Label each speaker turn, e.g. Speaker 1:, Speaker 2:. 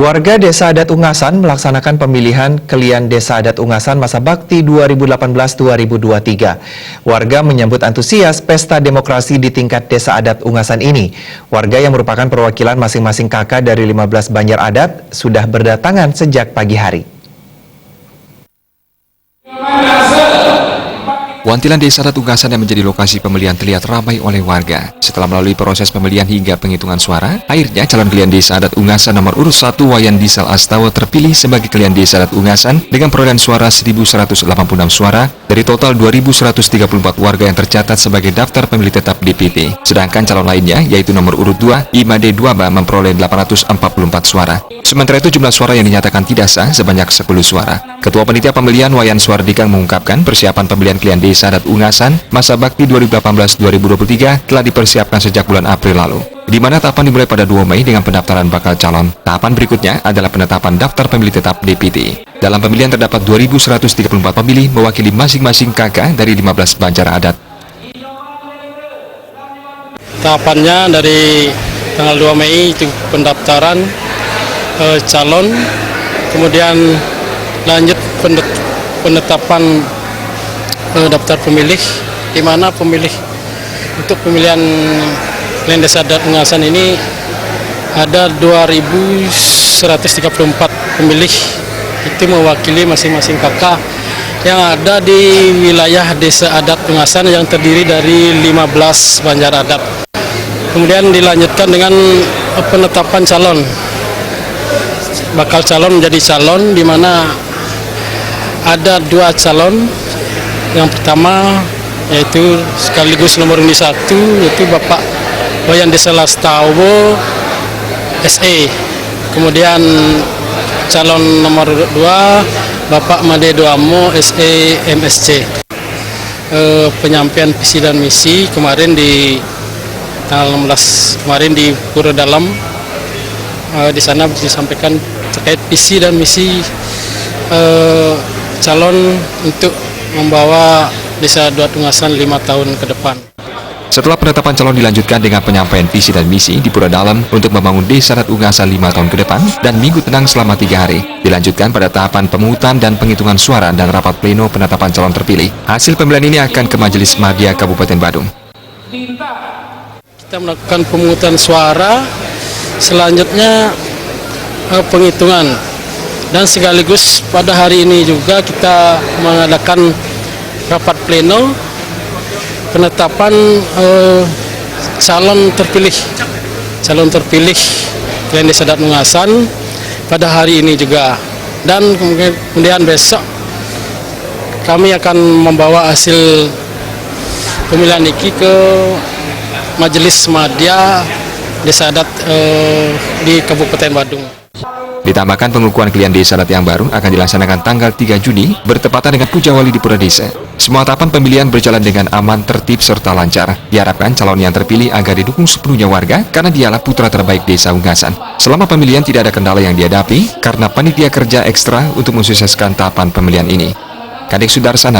Speaker 1: Warga Desa Adat Ungasan melaksanakan pemilihan Kelian Desa Adat Ungasan masa bakti 2018-2023. Warga menyambut antusias pesta demokrasi di tingkat Desa Adat Ungasan ini. Warga yang merupakan perwakilan masing-masing kakak dari 15 Banjar Adat sudah berdatangan sejak pagi hari.
Speaker 2: Wantilan Desa Adat Ungasan yang menjadi lokasi pemilihan terlihat ramai oleh warga. Setelah melalui proses pemilihan hingga penghitungan suara, akhirnya calon Kelian Desa Adat Ungasan nomor urut 1 Wayan Disal Astawa terpilih sebagai Kelian Desa Adat Ungasan dengan perolehan suara 1.186 suara dari total 2.134 warga yang tercatat sebagai daftar pemilih tetap DPT. Sedangkan calon lainnya, yaitu nomor urut 2 Imade Duaba memperoleh 844 suara. Sementara itu jumlah suara yang dinyatakan tidak sah sebanyak 10 suara. Ketua Panitia Pemilihan Wayan Suardikang mengungkapkan persiapan pemilihan Kelian Desa Adat Ungasan masa bakti 2018-2023 telah dipersiapkan sejak bulan April lalu, di mana tahapan dimulai pada 2 Mei dengan pendaftaran bakal calon. Tahapan berikutnya adalah penetapan daftar pemilih tetap DPT. Dalam pemilihan terdapat 2.134 pemilih mewakili masing-masing kakak dari 15 Banjar Adat.
Speaker 3: Tahapannya dari tanggal 2 Mei itu pendaftaran calon, kemudian lanjut penetapan daftar pemilih, di mana pemilih untuk pemilihan Kelian Desa Adat Ungasan ini ada 2.134 pemilih, itu mewakili masing-masing kakak yang ada di wilayah Desa Adat Ungasan yang terdiri dari 15 Banjar Adat. Kemudian dilanjutkan dengan penetapan calon, bakal calon menjadi calon, di mana ada 2 calon. Yang pertama yaitu sekaligus nomor ini 1, yaitu Bapak Wayan Disal Astawa SE. Kemudian calon nomor 2 Bapak Made Duamo SE MSC. Penyampaian visi dan misi kemarin di tanggal 16 kemarin di Pura Dalam, di sana disampaikan terkait visi dan misi calon untuk membawa Desa Adat Ungasan 5 tahun ke depan.
Speaker 2: Setelah penetapan calon dilanjutkan dengan penyampaian visi dan misi di Pura Dalam untuk membangun Desa Adat Ungasan 5 tahun ke depan dan minggu tenang selama 3 hari. Dilanjutkan pada tahapan pemungutan dan penghitungan suara dan rapat pleno penetapan calon terpilih. Hasil pemilihan ini akan ke Majelis Madya Kabupaten Badung.
Speaker 3: Kita melakukan pemungutan suara, selanjutnya penghitungan. Dan sekaligus pada hari ini juga kita mengadakan rapat pleno penetapan calon terpilih Kelian Desa Adat Ungasan pada hari ini juga. Dan kemudian besok kami akan membawa hasil pemilihan ini ke Majelis Madya Desa Adat di Kabupaten Badung.
Speaker 2: Ditambahkan pengukuhan Kelian Desa Adat yang baru akan dilaksanakan tanggal 3 Juni bertepatan dengan Puja Wali di Pura Desa. Semua tahapan pemilihan berjalan dengan aman, tertib, serta lancar. Diharapkan calon yang terpilih agar didukung sepenuhnya warga karena dialah putra terbaik Desa Ungasan. Selama pemilihan tidak ada kendala yang dihadapi karena panitia kerja ekstra untuk mensukseskan tahapan pemilihan ini. Kadek Sudarsana.